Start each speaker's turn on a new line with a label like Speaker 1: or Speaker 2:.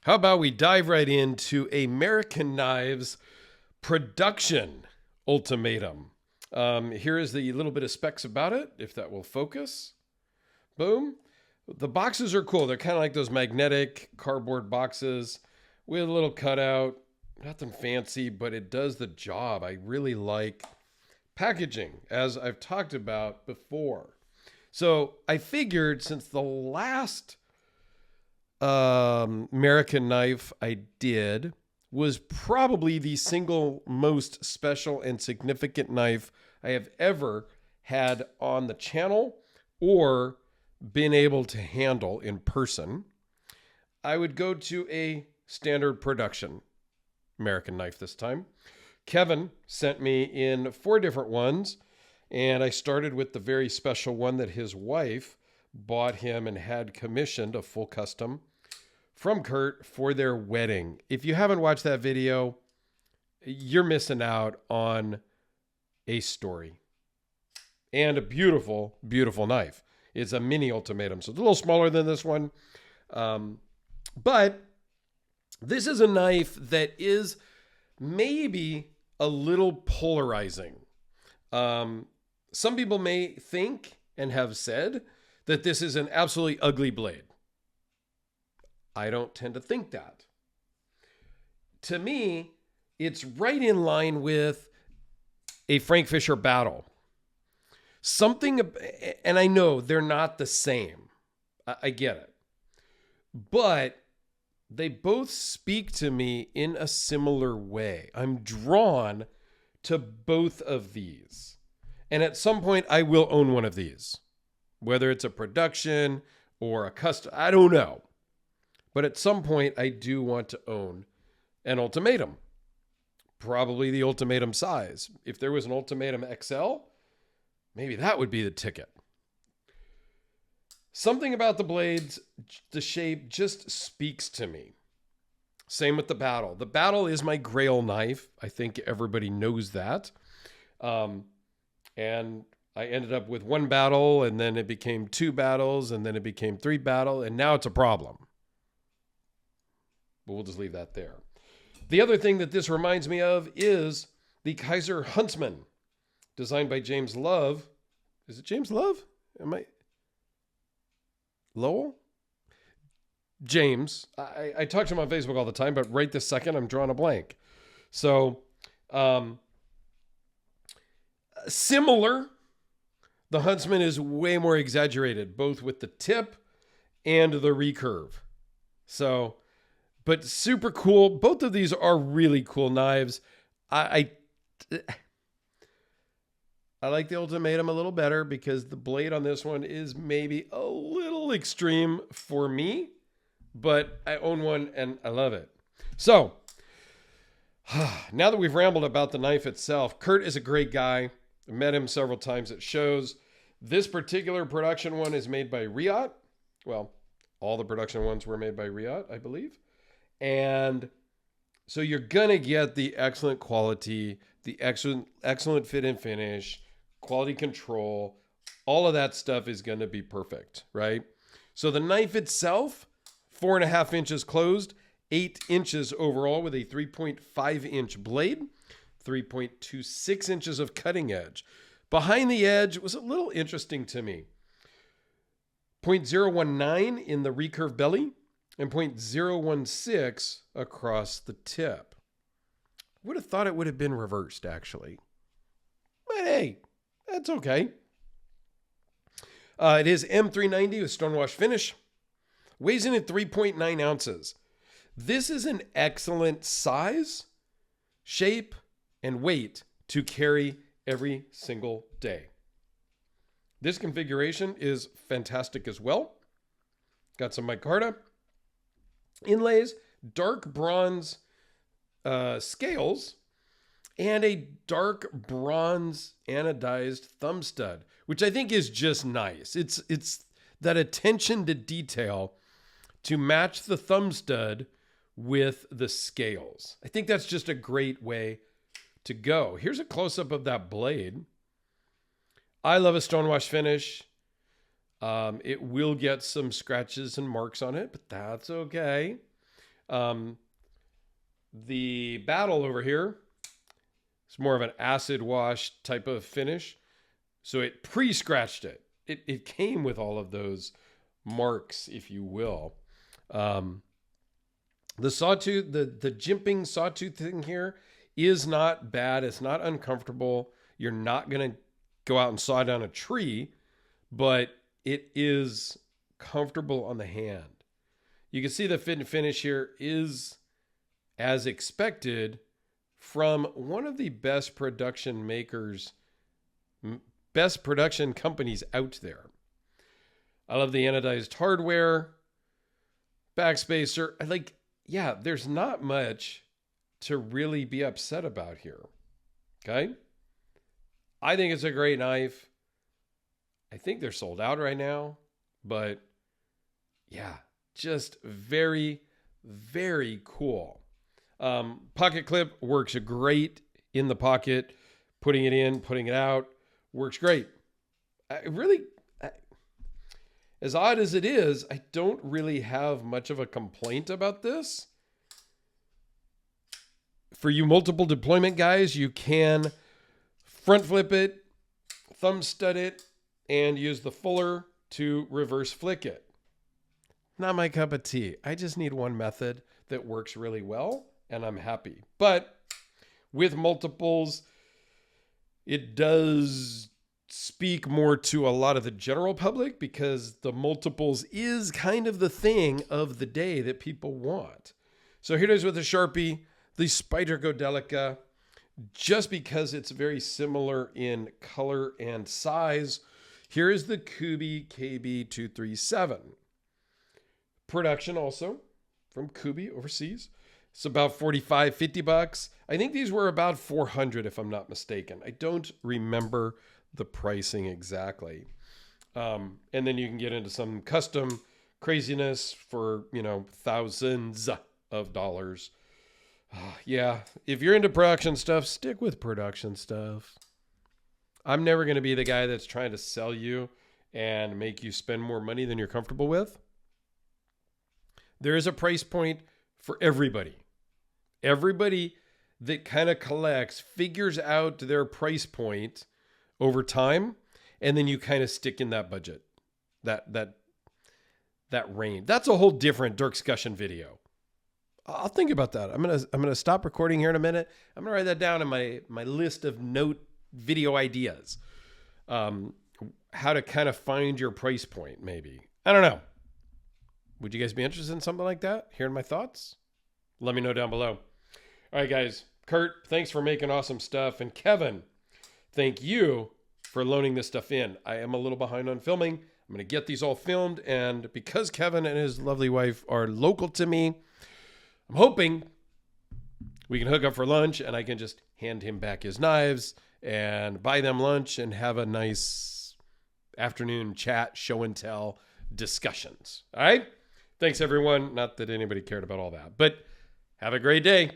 Speaker 1: How about we dive right into a Merriken Knives production ultimatum? Here is the little bit of specs about it, if that will focus. Boom. The boxes are cool. They're kind of like those magnetic cardboard boxes with a little cutout. Nothing fancy, but it does the job. I really like packaging, as I've talked about before. So I figured since the last Merriken knife I did was probably the single most special and significant knife I have ever had on the channel or been able to handle in person, I would go to a standard production Merriken knife this time. Kevin sent me in 4 different ones, and I started with the very special one that his wife bought him and had commissioned, a full custom from Kurt for their wedding. If you haven't watched that video, you're missing out on a story and a beautiful, beautiful knife. It's a mini ultimatum, so it's a little smaller than this one. But this is a knife that is maybe a little polarizing. Some people may think and have said that this is an absolutely ugly blade. I don't tend to think that. To me, it's right in line with a Frank Fisher Battle. Something, and I know they're not the same. I get it. But they both speak to me in a similar way. I'm drawn to both of these. And at some point, I will own one of these. Whether it's a production or a custom, I don't know. But at some point, I do want to own an ultimatum. Probably the ultimatum size. If there was an ultimatum XL, maybe that would be the ticket. Something about the blades, the shape just speaks to me. Same with the Battle. The Battle is my grail knife. I think everybody knows that. And I ended up with 1 battle, and then it became 2 battles, and then it became 3 battle, and now it's a problem. But we'll just leave that there. The other thing that this reminds me of is the Kaiser Huntsman, designed by James Love. Is it James Love? Lowell? James. I talk to him on Facebook all the time, but right this second, I'm drawing a blank. So, similar. The Huntsman is way more exaggerated, both with the tip and the recurve. So, but super cool. Both of these are really cool knives. I like the Ultimatum a little better because the blade on this one is maybe a little extreme for me, but I own one and I love it. So now that we've rambled about the knife itself, Kurt is a great guy. I met him several times at shows. This particular production one is made by Riot. Well, all the production ones were made by Riot, I believe. And so you're going to get the excellent quality, the excellent fit and finish, quality control. All of that stuff is going to be perfect, right? So the knife itself, 4.5 inches closed, 8 inches overall with a 3.5 inch blade, 3.26 inches of cutting edge. Behind the edge was a little interesting to me. 0.019 in the recurve belly and 0.016 across the tip. Would have thought it would have been reversed, actually. But hey, that's okay. It is M390 with stonewash finish. Weighs in at 3.9 ounces. This is an excellent size, shape, and weight to carry every single day. This configuration is fantastic as well. Got some micarta inlays, dark bronze scales, and a dark bronze anodized thumb stud, which I think is just nice. It's that attention to detail to match the thumb stud with the scales. I think that's just a great way to go. Here's a close-up of that blade. I love a stonewash finish. It will get some scratches and marks on it, but that's okay. The Battle over here, it's more of an acid wash type of finish. So it pre-scratched it. It came with all of those marks, if you will. The sawtooth, the jimping sawtooth thing here is not bad. It's not uncomfortable. You're not going to go out and saw down a tree, but it is comfortable on the hand. You can see the fit and finish here is as expected from one of the best production makers, best production companies out there. I love the anodized hardware, backspacer. There's not much to really be upset about here. Okay. I think it's a great knife. I think they're sold out right now, but yeah, just very, very cool. Pocket clip works great in the pocket. Putting it in, putting it out works great. As odd as it is, I don't really have much of a complaint about this. For you multiple deployment guys, you can front flip it, thumb stud it, and use the fuller to reverse flick it. Not my cup of tea. I just need one method that works really well, and I'm happy. But with multiples, it does speak more to a lot of the general public because the multiples is kind of the thing of the day that people want. So here it is with the Sharpie, the Spyderco, just because it's very similar in color and size. Here is the Kubi KB237. Production also from Kubi overseas. It's about $45-50. I think these were about $400 if I'm not mistaken. I don't remember the pricing exactly. And then you can get into some custom craziness for, thousands of dollars. Yeah, if you're into production stuff, stick with production stuff. I'm never going to be the guy that's trying to sell you and make you spend more money than you're comfortable with. There is a price point for everybody. Everybody that kind of collects figures out their price point over time, and then you kind of stick in that budget, that range. That's a whole different discussion video. I'll think about that. I'm gonna stop recording here in a minute. I'm gonna write that down in my list of note video ideas. How to kind of find your price point, maybe. I don't know. Would you guys be interested in something like that? Hearing my thoughts? Let me know down below. All right, guys. Kurt, thanks for making awesome stuff. And Kevin, thank you for loaning this stuff in. I am a little behind on filming. I'm going to get these all filmed. And because Kevin and his lovely wife are local to me, I'm hoping we can hook up for lunch and I can just hand him back his knives and buy them lunch and have a nice afternoon chat, show and tell discussions. All right? Thanks, everyone. Not that anybody cared about all that, but have a great day.